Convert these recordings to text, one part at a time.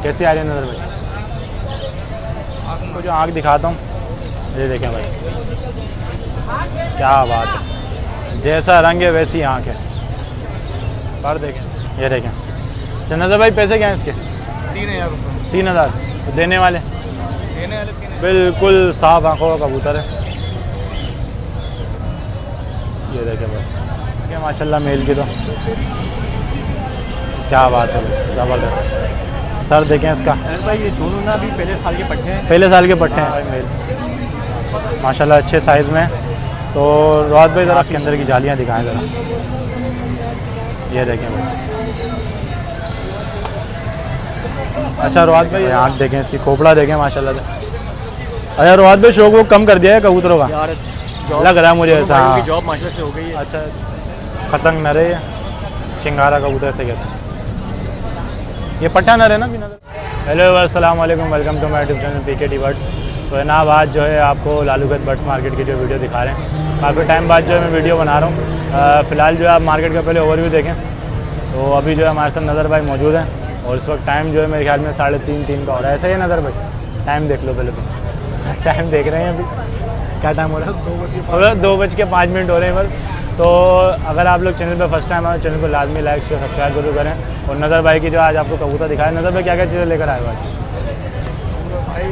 कैसी आ रही है नज़र भाई? आपको जो आँख दिखाता हूँ, ये देखें भाई, क्या बात है, जैसा रंग है वैसी आँख है। पर देखें, ये देखें। तो नज़र भाई पैसे क्या हैं इसके? 3000 रुपये। 3000। तो देने वाले? बिल्कुल साफ आँखों का कबूतर है। ये देखें भाई, क्या माशाल्लाह मेल की, तो क्या बात है भाई, ज़बरदस्त। सर देखें इसका भाई, ये दोनों ना अभी पहले साल के पट्टे हैं। पहले साल के पट्टे हैं भाई मेल, माशाल्लाह अच्छे साइज़ में। तो रोहत भाई ज़रा के अंदर की जालियाँ दिखाएं ज़रा। ये देखें भाई, अच्छा रोहत भाई आँख देखें इसकी, खोपड़ा देखें माशाल्लाह से। अच्छा रोहत भाई शौक वो कम कर दिया है कबूतरों का यार, लग रहा है मुझे ऐसा। हाँ जॉब माशाल्लाह से हो गई है। अच्छा, खतंग नरे चिंगारा कबूतर से कहते हैं। ये पट्टा नर है ना बिना? हेलो अस्सलाम वालेकुम, welcome to my YouTube channel PKT birds. तो है ना, आज जो है आपको लालूगंज बर्ड्स मार्केट की जो वीडियो दिखा रहे हैं। काफ़ी टाइम बाद जो है मैं वीडियो बना रहा हूँ। फ़िलहाल जो है आप मार्केट का पहले ओवरव्यू देखें। तो अभी जो है हमारे साथ नज़र भाई मौजूद हैं और इस वक्त टाइम जो है मेरे ख्याल में 3:30 का हो रहा है। ऐसा ही है नज़र भाई? टाइम देख लो पहले, तो टाइम देख रहे हैं अभी क्या टाइम हो रहा है? 2:05 हो रहे हैं बस। तो अगर आप लोग चैनल पर फर्स्ट टाइम आए, चैनल को लाजमी लाइक शेयर सब्सक्राइब जरूर करें। और नज़र भाई की जो आज आपको कबूतर दिखाए, नज़र भाई क्या क्या चीज़ें लेकर आए हो आज? भाई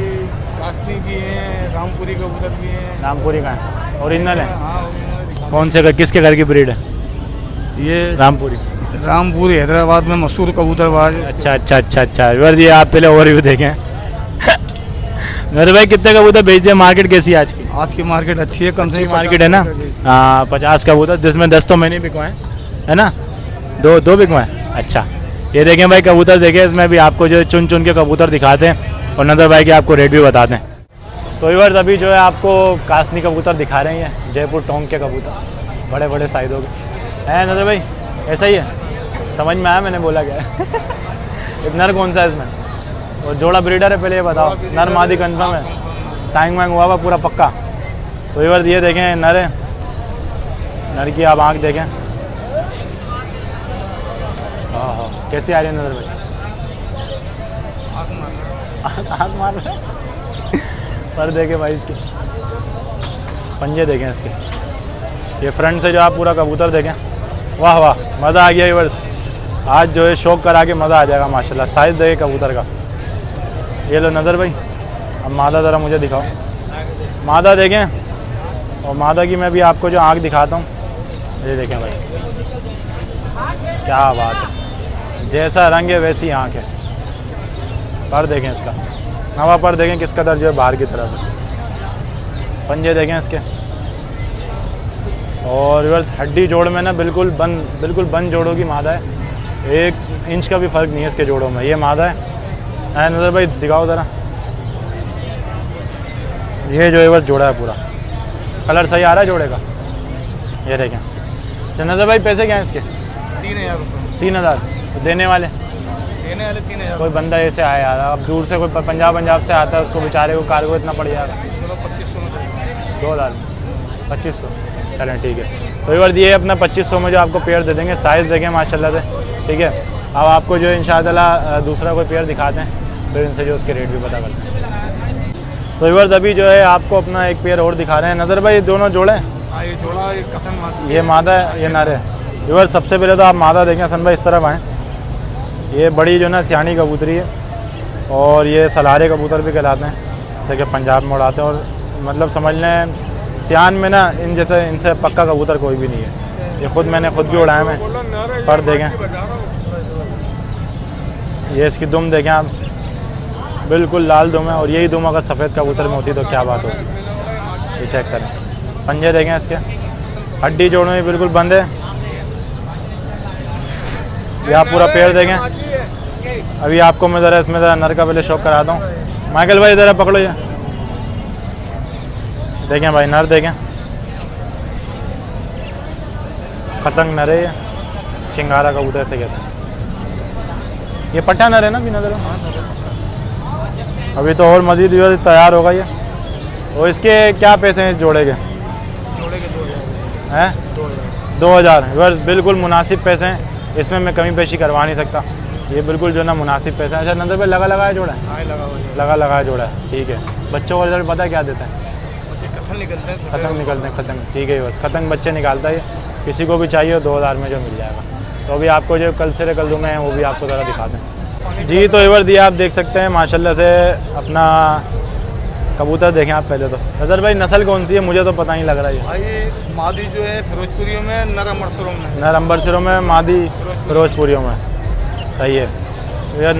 कास्नी की हैं, रामपुरी कबूतर भी हैं। रामपुरी का है, ओरिजिनल है? हाँ, कौन से किसके घर की ब्रीड है ये रामपुरी? रामपुरी हैदराबाद में मशहूर कबूतरबाज। अच्छा अच्छा अच्छा अच्छा व्यूअर्स, ये आप पहले ओवरव्यू देखें। नज़र भाई कितने कबूतर बेच दिए? मार्केट कैसी है आज की? आज की मार्केट अच्छी है, कम से कम मार्केट है ना? हाँ 50 कबूतर, जिसमें 10 तो मैंने बिकवाए है ना, दो बिकवाए। अच्छा ये देखें भाई कबूतर देखें, इसमें भी आपको जो चुन चुन के कबूतर दिखाते हैं और नज़र भाई के आपको रेट भी बताते हैं। तो व्यूअर्स अभी जो है आपको कासनी कबूतर दिखा रहे हैं, जयपुर टोंक के कबूतर, बड़े बड़े साइज़ों के हैं नज़र भाई। ऐसा ही है, समझ में आया मैंने बोला क्या है? नर कौन सा है इसमें? और जोड़ा ब्रीडर है? पहले ये बताओ, नर मादी कन्फर्म है? साइंग वाइंग हुआ पूरा पक्का? तो व्यूअर्स ये देखें नर है, नर की आप आँख देखें। हाँ कैसी आ रही है नज़र भाई? आँख मार रहे हैं। पर देखें भाई इसके पंजे देखें इसके, ये फ्रंट से जो आप पूरा कबूतर देखें, वाह वाह मज़ा आ गया व्यूअर्स। आज जो है शौक करा के मज़ा आ जाएगा माशाल्लाह। साइज़ देखें कबूतर का। ये लो नज़र भाई, अब मादा ज़रा मुझे दिखाओ, मादा देखें। और मादा की मैं भी आपको जो आँख दिखाता हूँ, ये देखें भाई, क्या बात है, जैसा रंग है वैसी आँख है। पर देखें इसका, हवा पर देखें किस कदर जो है बाहर की तरफ है। पंजे देखें इसके। और व्यूअर्स हड्डी जोड़ में ना बिल्कुल बंद जोड़ों की मादा है, 1 इंच का भी फ़र्क नहीं है इसके जोड़ों में। ये मादा है नज़र भाई, दिखाओ ज़रा। ये जो है बस जोड़ा है पूरा, कलर सही आ रहा है जोड़े का। ये देखें। तो नज़र भाई पैसे क्या हैं इसके? 3000 रुपये। 3000। तो देने वाले? 3000। कोई बंदा ऐसे आया यार, अब दूर से कोई पंजाब से आता है, उसको बेचारे को कार्गो इतना पड़ जाएगा। 2500। चलें ठीक है। तो एक बार दिए अपना 2500 में जो आपको पेयर दे देंगे। साइज़ देखें माशाल्लाह से, ठीक है। अब आपको जो इंशाअल्लाह दूसरा कोई पेयर दिखाते हैं, फिर इनसे जो उसके रेट भी पता करते हैं। तो व्यूअर्स अभी जो है आपको अपना एक पेयर और दिखा रहे हैं। नज़र भाई दोनों जोड़े हैं? ये जोड़ा, ये कतन, ये मादा है, ये नर है। व्यूअर्स सबसे पहले तो आप मादा देखें, सन भाई इस तरफ आएँ। ये बड़ी जो ना सियानी कबूतरी है, और ये सलारे कबूतर भी कहलाते हैं, जैसे कि पंजाब में उड़ाते हैं। और मतलब समझ लें सियान में ना इनसे पक्का कबूतर कोई भी नहीं है। ये मैंने खुद भी उड़ाए हैं। पर देखें, ये इसकी दुम देखें आप, बिल्कुल लाल दुम है। और यही दुम अगर सफ़ेद कबूतर में होती तो क्या बात होती, ये चेक करें। पंजे देखें इसके, हड्डी जोड़ों में बिल्कुल बंद है। ये आप पूरा पेड़ देखें। अभी आपको मैं ज़रा इसमें ज़रा नर का पहले शौक कराता हूँ। माइकल भाई ज़रा पकड़ो, ये देखें भाई नर देखें, खतंग नर है, ये चिंगारा कबूतर से कहते हैं। ये पट्टा नर है ना भी नज़र? अभी तो और मज़ीद तैयार होगा ये। और इसके क्या पैसे हैं इस जोड़े के? हैं 2000। बस बिल्कुल मुनासिब पैसे हैं, इसमें मैं कमी पेशी करवा नहीं सकता। ये बिल्कुल जो है ना मुनासिब पैसा है। अच्छा नंदर भाई लगा लगाया जोड़ा है? हाँ लगा हुआ है। लगा लगाया जोड़ा है, ठीक है। बच्चों का रिजल्ट पता है क्या देता है? बच्चे खतन निकलते हैं, खतंग निकलते हैं, खतंग, ठीक है। बस खतंग बच्चे निकालता है, किसी को भी चाहिए 2000 में जो मिल जाएगा। तो अभी आपको जो कल से कल में है वो भी आपको ज़रा दिखा दें जी। तो इवर दिया आप देख सकते हैं माशाल्लाह से अपना कबूतर देखें आप पहले तो। नज़र भाई नस्ल कौन सी है? मुझे तो पता नहीं लग रहा है। भाई मादी जो है फिरोजपुरियों में, नर अमृतसरों में। नर अम्बरसरों में, मादी फिरोजपुरियों में, सही है। ये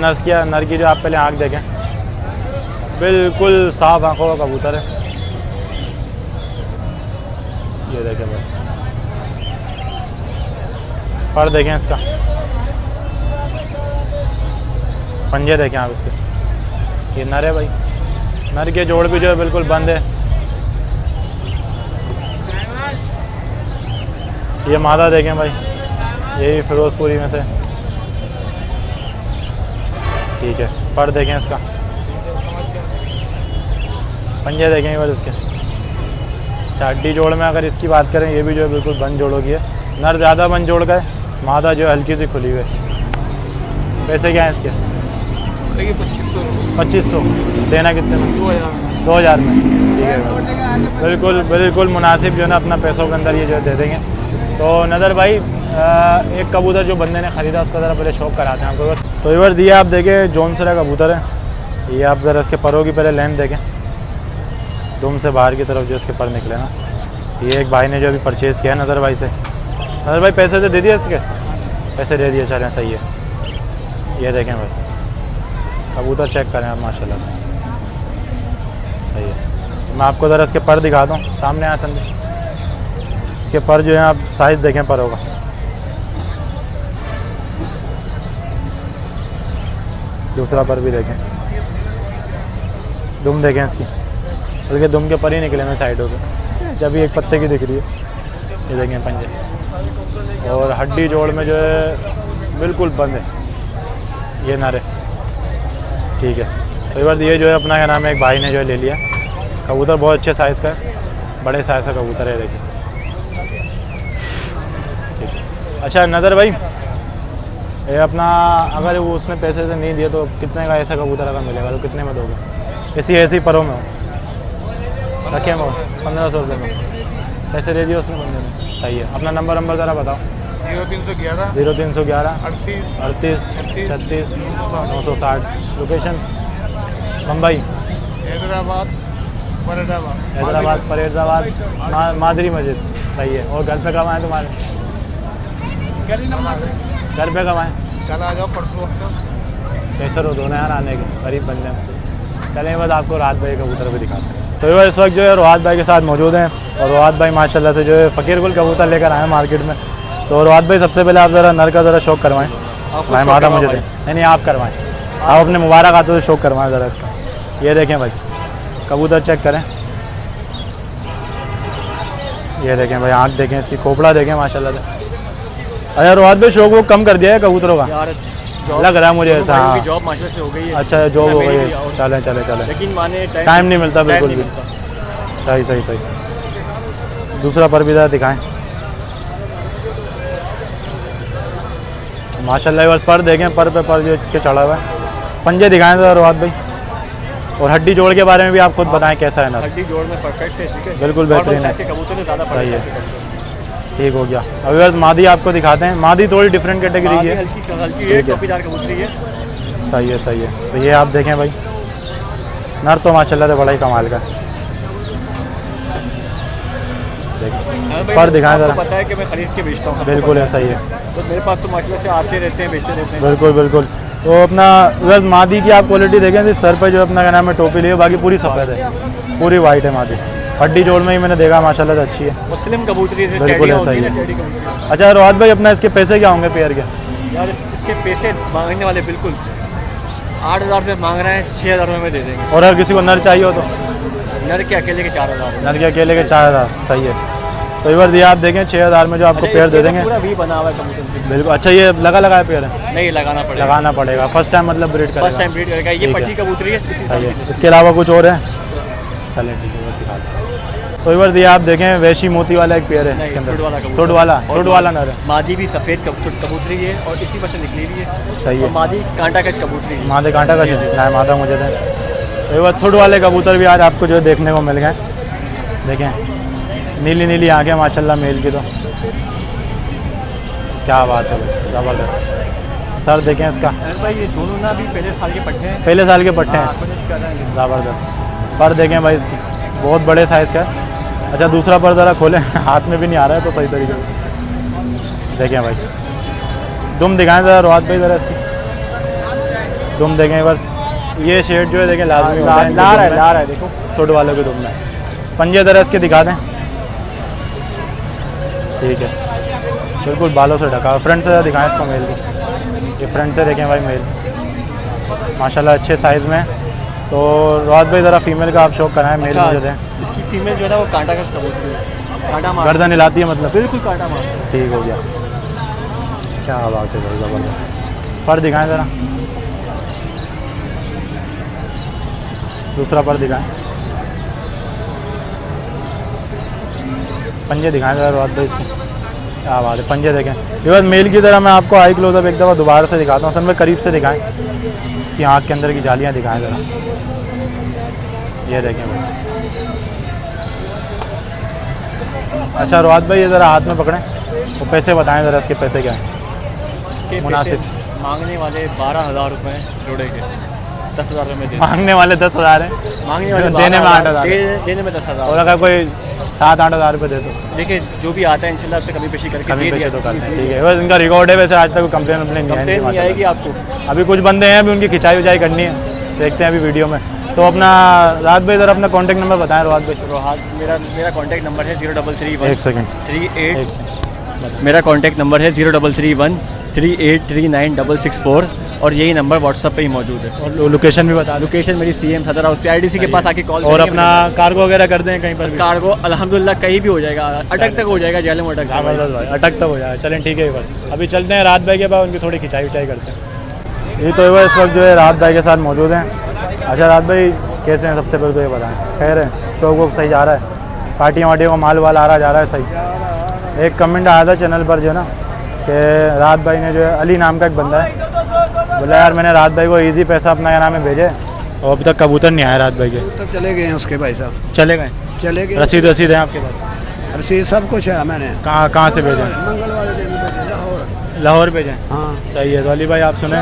नर की जो आप पहले आँख देखें, बिल्कुल साफ आँखों का कबूतर है। ये देखें भाई, पर देखें इसका, पंजे देखें आप इसके। ये नर है भाई, नर के जोड़ भी जो है बिल्कुल बंद है। ये मादा देखें भाई, ये फिरोजपुरी में से, ठीक है। पर देखें इसका, पंजे देखें बस इसके। हड्डी जोड़ में अगर इसकी बात करें, ये भी जो है बिल्कुल बंद जोड़ों की है। नर ज़्यादा बंद जोड़ का है, मादा जो है हल्की सी खुली हुई है। पैसे क्या हैं इसके? 2500 2500। देना कितने में? 2000 में, ठीक है। बिल्कुल बिल्कुल मुनासिब जो है ना अपना पैसों के अंदर ये जो दे देंगे। तो नज़र भाई एक कबूतर जो बंदे ने ख़रीदा उसका ज़रा पहले शौक कराते हैं आपको। तो इवर दिया आप देखें, जौनसरा कबूतर है ये। आप ज़रा इसके परों की पहले लेंथ देखें, दुम से बाहर की तरफ जो इसके पर निकले ना। ये एक भाई ने जो अभी परचेज़ किया है नज़र भाई से। नज़र भाई पैसे तो दे दिए इसके? पैसे दे दिए, चलें सही है। ये देखें भाई कबूतर चेक करें आप माशाल्लाह से, सही है। मैं आपको ज़रा इसके पर दिखा दूँ, सामने आया संजय। इसके पर जो है आप साइज़ देखें पर होगा, दूसरा पर भी देखें, दुम देखें इसकी, बल्कि दुम के पर ही निकले हैं साइडों पे, जब भी एक पत्ते की दिख रही है। ये देखें पंजे, और हड्डी जोड़ में जो है बिल्कुल बंद है। ये नर है, ठीक है। तो बार ये जो है अपना क्या नाम है, एक भाई ने जो है ले लिया। कबूतर बहुत अच्छे साइज़ का है, बड़े साइज़ का कबूतर है, देखिए, ठीक है। अच्छा नज़र भाई ये अपना अगर वो उसने पैसे से नहीं दिए तो कितने का ऐसा कबूतर अगर मिलेगा तो कितने में दोगे? ऐसी परों में हो, रखे में हो, 1500 रुपये में पैसे दे दिए उसने बंदे ने, सही है। अपना नंबर ज़रा बताओ। 0311 0311 38 38 36 960। लोकेशन मुंबई, हैदराबाद फरीदाबाद, मादरी मस्जिद, सही है। और घर पे कब आएँ तुम्हारे? घर पे कब आएँ? कल आ जाओ, परसों कैसे रो दोनों यार आने के, गरीब बंदे हैं। चलें बस आपको राहत भाई कबूतर भी दिखाते हैं। तो ये इस वक्त जो है रोहात भाई के साथ मौजूद हैं, और रोहात भाई माशाल्लाह से जो है फ़कीर कुल कबूतर लेकर आए हैं मार्केट में। तो रोहात भाई सबसे पहले आप ज़रा नर का ज़रा शौक करवाएं। भाई मादा मुझे दें, नहीं आप करवाएं, आप अपने मुबारक हाथों से शौक करवाएं ज़रा इसका। ये देखें भाई कबूतर चेक करें, ये देखें भाई आँख देखें इसकी, खोपड़ा देखें माशाल्लाह से। अरे रोहात भाई शौक वो कम कर दिया है कबूतरों का लग रहा है मुझे ऐसा। हाँ जॉब माशाल्लाह से हो गई है। अच्छा जॉब हो गई है, चलें चलें चलें, लेकिन माने टाइम नहीं मिलता बिल्कुल भी। सही। दूसरा पर भी ज़रा दिखाएं माशाल्लाह। बस पर देखें, पर पे पर जो इसके चढ़ा हुआ है। पंजे दिखाएं ज़रा रोहात भाई, और हड्डी जोड़ के बारे में भी आप खुद बताएं कैसा है ना। हड्डी जोड़ में परफेक्ट है, ठीक है, बिल्कुल बेहतरीन है, सही है, ठीक हो गया। अभी बस मादी आपको दिखाते हैं। मादी थोड़ी डिफरेंट कैटेगरी की है, हल्की है, टोपीदार कबूतरी है, सही है। तो ये आप देखें भाई, नर तो माशाल्लाह से बड़ा ही कमाल का है। पर दिखाएं ज़रा, पता है कि मैं खरीद के बेचता हूँ, बिल्कुल है, सही है। तो मेरे पास तो माशाल्लाह से आते रहते हैं, बेचते रहते हैं। बिल्कुल। तो अपना बस मादी की आप क्वालिटी देखें, सिर्फ सर पे जो अपना क्या नाम है टोपी ली है, बाकी पूरी सफ़ेद है, पूरी वाइट है मादी। हड्डी जोड़ में ही मैंने देखा माशाल्लाह से अच्छी है, मुस्लिम कबूतरी से बिल्कुल है, सही है। अच्छा रोहात भाई अपना इसके पैसे क्या होंगे पेयर के? यार इसके पैसे मांगने वाले बिल्कुल 8000 रुपये मांग रहे हैं, 6000 रुपये में दे देंगे। और अगर किसी को नर चाहिए हो तो? नर के अकेले के 4000, नर के अकेले के 4000, सही है। तो इवर दिया आप देखें 6000 में जो आपको पेयर दे देंगे, पूरा भी बना हुआ है कबूतर, बिल्कुल। अच्छा ये लगाया पेयर है? नहीं लगाना पड़ेगा, फर्स्ट टाइम मतलब ब्रीड करेगा, फर्स्ट टाइम ब्रीड करेगा। ये पट्टी कबूतरी है, इसी साल की। इसके अलावा कुछ और है? चलें ठीक है, दिखा। तो तो इधर ये आप देखें वैशी मोती वाला एक पेयर है नहीं, इसके ठुड वाला अंदर। कबूतर। ठुड वाला नर है। मादी भी सफ़ेद कबूतरी है और इसी में से निकली भी है। सही और है। मादी कांटा कश कबूतरी है। मादे कांटा का ना मादा मुझे दें। तो इधर ठुड वाले कबूतर भी आज आपको जो है देखने को मिल गए। देखें नीली नीली आँखें माशाल्लाह मेल की, तो क्या बात है भाई, ज़बरदस्त। सर देखें इसका, भाई ये दोनों ना भी पहले साल के पट्टे हैं। पहले साल के पट्टे हैं। कोशिश कर रहे हैं। ज़बरदस्त। पर देखें भाई इसकी बहुत बड़े साइज़ का है। अच्छा दूसरा पर ज़रा खोलें, हाथ में भी नहीं आ रहा है तो सही तरीके से देखें भाई। दुम दिखाएं ज़रा रोहात भाई, ज़रा इसकी दुम देखें बस। ये शेड जो है देखें लाजमी होता है। ला रहा है देखो। छोटे वाले को दुम में पंजे ज़रा इसके दिखा दें। ठीक है, बिल्कुल बालों से ढका। फ्रंट से दिखाएं इसको मेल को। ये फ्रंट से देखें भाई मेल माशाल्लाह अच्छे साइज़ में। तो रोहात भाई ज़रा फीमेल का आप शौक कराएं, मेल मुझे दें। इसकी फीमेल जो है ना वो कांटा कश कबूतरी है। कांटा मार गर्दन हिलाती है मतलब। बिल्कुल कांटा मार। ठीक हो गया, क्या बात है भाई, ज़बरदस्त। पर दिखाएं ज़रा, दूसरा पर दिखाएं। पंजे दिखाएं ज़रा रोहात भाई इसको। क्या बात है, पंजे देखें। ये बस मेल की तरह मैं आपको आई क्लोजअप एक दफ़ा दोबारा से दिखाता हूँ। असल में करीब से दिखाएं, इसकी आँख के अंदर की जालियाँ दिखाएं ज़रा। ये देखें भाई। अच्छा रोहात भाई ये ज़रा हाथ में पकड़ें, वो पैसे बताएं ज़रा, इसके पैसे क्या हैं इसके मुनासिब? पैसे मांगने वाले 12,000 रुपये जोड़े के। 10,000 रुपये में दे। मांगने वाले 10,000 हैं, मांगने वाले देने में 8,000 देने में 10,000। और अगर कोई 7-8 हज़ार रुपये दे दो। देखिए जो भी आता है इंशाल्लाह उससे कमी पेशी करके कभी दे पैसे दिया। तो करते हैं, ठीक है। बस इनका रिकॉर्ड है, वैसे आज तक कंप्लेन वम्प्लेन नहीं कंप्लेन नहीं आई आएगी आपको। अभी कुछ बंदे हैं अभी उनकी खिंचाई विचाई करनी है, देखते हैं अभी वीडियो में। तो अपना रात भाई ज़रा अपना कॉन्टैक्ट नंबर बताएं रोहात भाई। रोहात मेरा कॉन्टैक्ट नंबर है 0331 एक सेकंड, 38। एक सेकंड। मेरा कॉन्टैक्ट नंबर है 0331 3839 और यही नंबर व्हाट्सअप पे ही मौजूद है। और लोकेशन भी बता दो। लोकेशन मेरी CM सदर हाउस पे IDC के पास आके कॉल और अपना कार्गो वगैरह कर दें कहीं पर भी। कार्गो अल्हम्दुलिल्लाह कहीं भी हो जाएगा। अटक तक हो जाएगा, जेल में अटक तक। ज़बरदस्त भाई, अटक तक हो जाए। चलें ठीक है, बस अभी चलते हैं रात भाई के बाद, उनकी थोड़ी खिंचाई विचाई करते हैं। ये तो इस वक्त जो है रात भाई के साथ मौजूद हैं। अच्छा रात भाई कैसे हैं, सबसे पहले तो ये बताएं। खैर है, शौक वोक सही जा रहा है, पार्टियाँ वार्टियों का माल वाल आ रहा जा रहा है सही। एक कमेंट आया था चैनल पर जो है ना कि रात भाई ने जो है अली नाम का एक बंदा है, बोला यार मैंने रात भाई को ईजी पैसा अपना क्या नाम है भेजे और अभी तक कबूतर नहीं आया रात भाई के। तो चले गए हैं उसके भाई साहब, चले गए? चले गए। रसीद है आपके पास? रसीद सब कुछ है मैंने। कहाँ से भेजें? मंगल वाले दिन भेजे लाहौर। लाहौर भेजें? हाँ सही है। तो अली भाई आप सुने,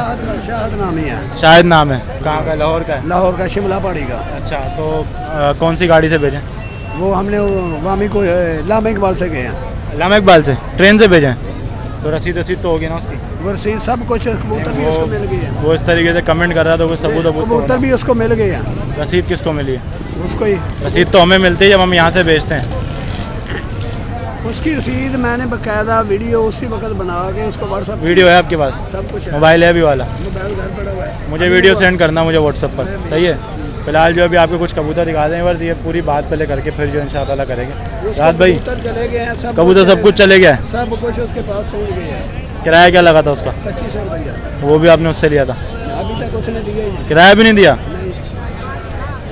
शाहद नाम ही है। शायद नाम है। कहाँ का? लाहौर का है। लाहौर का शिमला पहाड़ी का। अच्छा तो कौन सी गाड़ी से भेजें? वो हमने वामी को लामा इकबाल से गए हैं। लामा इकबाल से? ट्रेन से भेजें? तो रसीद तो होगी ना उसकी? वो रसीद सब कुछ, कबूतर भी उसको मिल गई है। वो इस तरीके से कमेंट कर रहा था, कुछ सबूत कबूतर भी उसको मिल गए हैं। रसीद किसको मिली है? उसको ही। रसीद तो हमें मिलती है जब हम यहाँ से भेजते हैं। उसकी रसीद मैंने बकायदा वीडियो उसी वक्त बना के उसको व्हाट्सअप। वीडियो है आपके पास? सब कुछ है। मोबाइल है अभी वाला? मोबाइल घर पड़ा हुआ है। मुझे वीडियो सेंड करना मुझे व्हाट्सअप पर, सही है। फिलहाल जो अभी आपको कुछ कबूतर दिखा दें, बस ये पूरी बात पहले करके फिर जो इंशाअल्लाह करेंगे। रात भाई कबूतर चले गए हैं, कबूतर सब कुछ चले गया है? सब कुछ उसके पास पहुंच गए हैं। किराया क्या लगा था उसका? 2500 रुपया। वो भी आपने उससे लिया था? अभी तक उसने दिया ही नहीं। किराया भी नहीं दिया? नहीं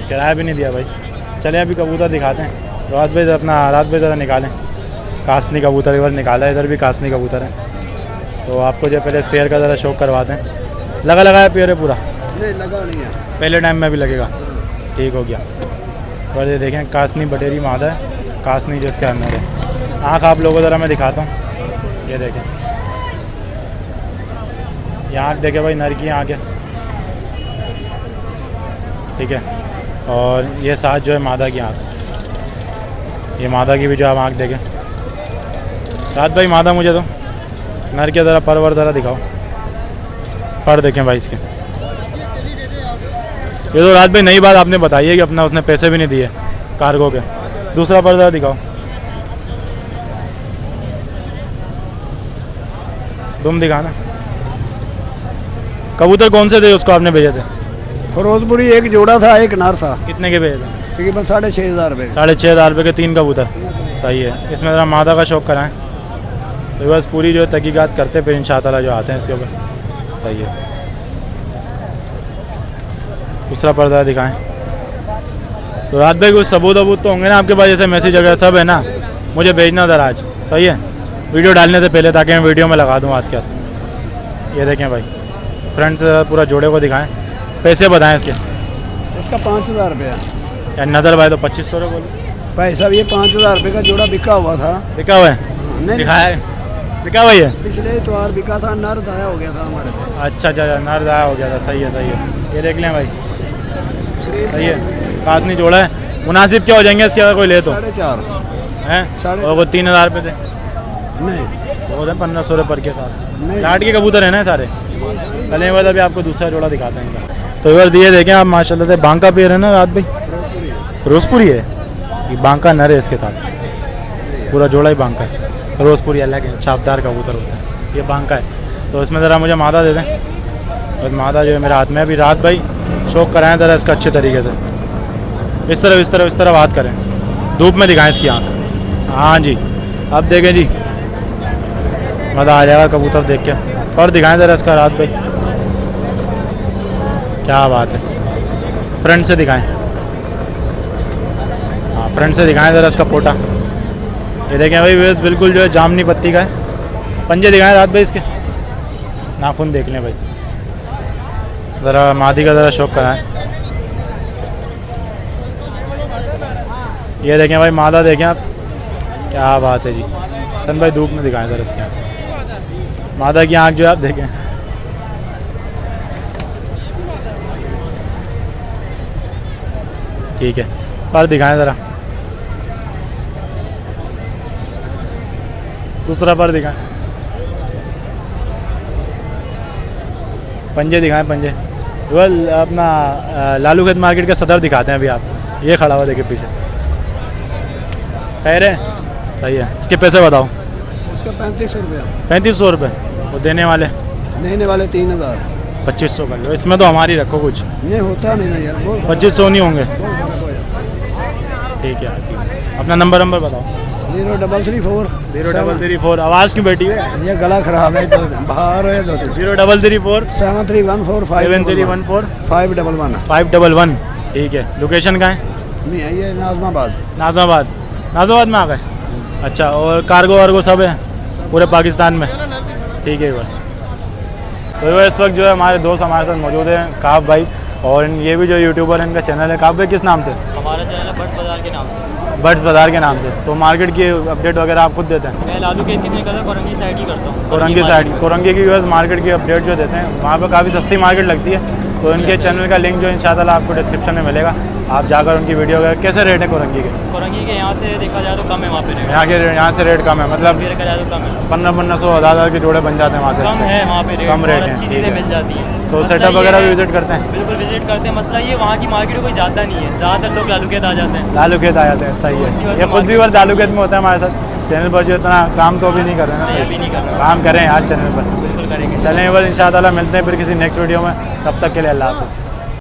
किराया भी नहीं दिया भाई। चले अभी कबूतर दिखाते हैं। रात भाई अपना रात भाई ज़रा निकालें। कासनी कबूतर इधर निकाला है, इधर भी कासनी कबूतर है। तो आपको जो पहले स्पेयर का ज़रा शौक करवाते हैं। लगा है पेयर है पूरा? नहीं लगा नहीं है। पहले टाइम में भी लगेगा, ठीक हो गया। और ये देखें कासनी बटेरी मादा है, कासनी जो इसके अंदर है। आँख आप लोगों ज़रा मैं दिखाता हूँ, ये देखें ये आँख देखे भाई, नर की आँख है, ठीक है। और ये साथ जो है मादा की आँख, ये मादा की भी जो आप आँख देखें। रात भाई मादा मुझे तो नर के ज़रा पर ज़रा दिखाओ, पर देखें भाई इसके। ये तो रात भाई नई बात आपने बताई है कि अपना उसने पैसे भी नहीं दिए कार्गो के। दूसरा पर ज़रा दिखाओ, तुम दिखाना। कबूतर कौन से थे उसको आपने भेजे थे? फिरोजपुरी एक जोड़ा था, एक नर था। कितने के भेजे थे? तकरीबन 6,500 रुपये। 6,500 रुपये के 3 कबूतर, सही है। इसमें ज़रा मादा का शौक कराएं तो बस पूरी जो है तहकीकात करते फिर इंशाअल्लाह जो आते हैं इसके ऊपर, सही है। दूसरा पर्दा दिखाएं। तो रात भाई कुछ सबूत वबूत तो होंगे ना आपके पास, जैसे मैसेज वगैरह सब है ना, मुझे भेजना था आज, सही है, वीडियो डालने से पहले, ताकि मैं वीडियो में लगा दूँ आज क्या। ये देखें भाई, फ्रंट से पूरा जोड़े को दिखाएं, पैसे बताएं इसके। इसका 5000 रुपया। या नज़र भाई तो 2500 रुपये बोलो। भाई साहब ये 5000 रुपये का जोड़ा बिका हुआ था। बिका हुआ है? नहीं दिखाया है, बिका हुआ है। पिछले इतवार बिका था, नर दाया हो गया था हमारे से। अच्छा अच्छा, नर दाया हो गया था, सही है सही है। ये देख लें भाई, सही है, कातनी जोड़ा है, मुनासिब क्या हो जाएंगे इसके अगर कोई ले तो? 4.5 हैं, साढ़े और वो 3000 रुपये थे, नहीं वो थे 1500 रुपये पर के साथ। नहीं। लाट के कबूतर है ना सारे। चलें बाद अभी आपको दूसरा जोड़ा दिखाते हैं इनका। तो इधर दिए देखें आप, माशाल्लाह से बांका पेड़ है ना रात भाई, रोजपुरी है ये, बांका नर है इसके साथ, पूरा जोड़ा ही बांका है। रोजपुरी अलग है, छापदार कबूतर होता है, ये बांका है। तो इसमें ज़रा मुझे मादा दे दें, और मादा जो है मेरे हाथ में अभी। रात भाई शौक कराएं ज़रा इसका अच्छे तरीके से, इस तरह बात करें, धूप में दिखाएं इसकी आँख। हाँ जी, अब देखें जी, मज़ा आ जाएगा कबूतर देख के। और दिखाएं ज़रा इसका रात भाई, क्या बात है, फ्रंट से दिखाएं। हाँ फ्रंट से दिखाएं ज़रा इसका पोटा। ये देखें भाई वेस बिल्कुल जो है जामनी पत्ती का है। पंजे दिखाएं रात भाई इसके, नाखून देख लें भाई, ज़रा मादी का ज़रा शौक कराएं। ये देखें भाई मादा देखें आप, क्या बात है जी। सन भाई धूप में दिखाएं ज़रा इसकी आँख, मादा की आँख जो है आप देखें। ठीक है, पर दिखाएं ज़रा, दूसरा पर दिखाएं, पंजे दिखाएं पंजे। वो अपना लालू खेत मार्केट का सदर दिखाते हैं अभी आप, ये खड़ा हुआ देखिए पीछे, पैर है, सही है। इसके पैसे बताओ। उसका 3500 रुपया। 3500 रुपये, वो देने वाले देने वाले 3000। 2500 कर लो, इसमें तो हमारी रखो कुछ। ये होता नहीं ना यार, बहुत 2500 नहीं होंगे। फर्क हो जाता ठीक है, अपना नंबर बताओ। है। 0334 0334, आवाज़ क्यों बैठी है? ये गला खराब है तो बाहर है 0334 7314 7314 511। 511। ठीक है, लोकेशन कहाँ है? नहीं ये नाजमाबाद। नाजमाबाद में आ गए। अच्छा, और कार्गो वार्गो सब है पूरे पाकिस्तान में? ठीक है बस। तो इस वक्त जो है हमारे दोस्त हमारे साथ मौजूद हैं, काफ भाई, और ये भी जो यूट्यूबर है, इनका चैनल है। काफ भाई किस नाम से? हमारा चैनल है बट्स बाजार के नाम से। बट्स बाजार के नाम से। तो मार्केट की अपडेट वगैरह आप खुद देते हैं? मैं लालू खेत की नहीं करता, कोरंगी साइड ही करता हूँ। कोरंगी की बस मार्केट की अपडेट जो देते हैं, वहाँ पर काफ़ी सस्ती मार्केट लगती है। तो इनके चैनल का लिंक जो इंशाल्लाह आपको डिस्क्रिप्शन में मिलेगा, आप जाकर उनकी वीडियो वगैरह। कैसे रेट है कोरंगी के? कोरंगी के यहाँ से देखा जाए तो कम है, वहाँ पे रेट। यहाँ से रेट कम है, मतलब देखा जाए तो कम है, 1500 1000 के जोड़े बन जाते हैं वहाँ से। कम है वहाँ पे रेट, कम रेट है, अच्छी ठीक चीज़ें है। मिल जाती हैं। तो मसला सेटअप ये वगैरह भी है- विजिट करते हैं? बिल्कुल विजिट करते हैं। मसला ये वहाँ की मार्केट में कोई जाता नहीं है, ज़्यादातर लोग लालू खेत आ जाते हैं। लालू खेत आ जाते हैं, सही है। ये खुद भी वर्ष लालू खेत में होता है हमारे साथ। चैनल पर जो इतना काम तो अभी नहीं कर रहे हैं ना, नहीं, सही अभी नहीं कर रहे। काम करें आज चैनल पर। बिल्कुल करेंगे। चलें बस इंशाल्लाह मिलते हैं फिर किसी नेक्स्ट वीडियो में, तब तक के लिए अल्लाह हाफ़िज़।